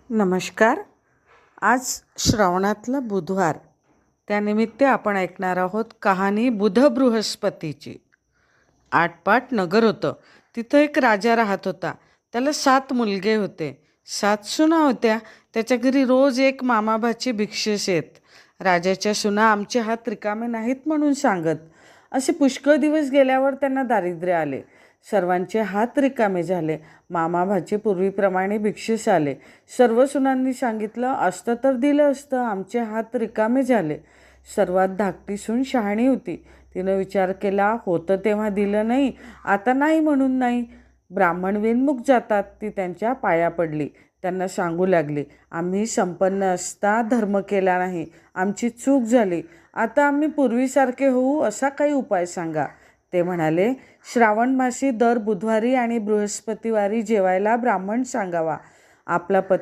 नमस्कार. आज श्रावणातला बुधवार, त्यानिमित्त आपण ऐकणार आहोत कहाणी बुध बृहस्पतीची. आटपाट नगर होतं. तिथं एक राजा राहत होता. त्याला 7 मुलगे होते, 7 सुना होत्या. त्याच्या घरी रोज एक मामाभाची भिक्षेस येत. राजाच्या सुना आमचे हात रिकामे नाहीत म्हणून सांगत. असे पुष्कळ दिवस गेल्यावर त्यांना दारिद्र्य आले. सर्वांचे हात रिकामे झाले. मामाभाचे पूर्वीप्रमाणे भिक्षेस आले. सर्व सुनांनी सांगितलं, असतं तर दिलं असतं, आमचे हात रिकामे झाले. सर्वात धाकटी सून शहाणी होती. तिनं विचार केला, होतं तेव्हा दिलं नाही, आता नाही म्हणून नाही. ब्राह्मण विनमुख जातात. ती त्यांच्या पाया पडली. त्यांना सांगू लागली, आम्ही संपन्न असता धर्म केला नाही, आमची चूक झाली. आता आम्ही पूर्वीसारखे होऊ असा काही उपाय सांगा. ते म्हणाले, श्रावण मासी दर बुधवारी आणि बृहस्पतिवारी जेवायला ब्राह्मण सांगावा. आपला पती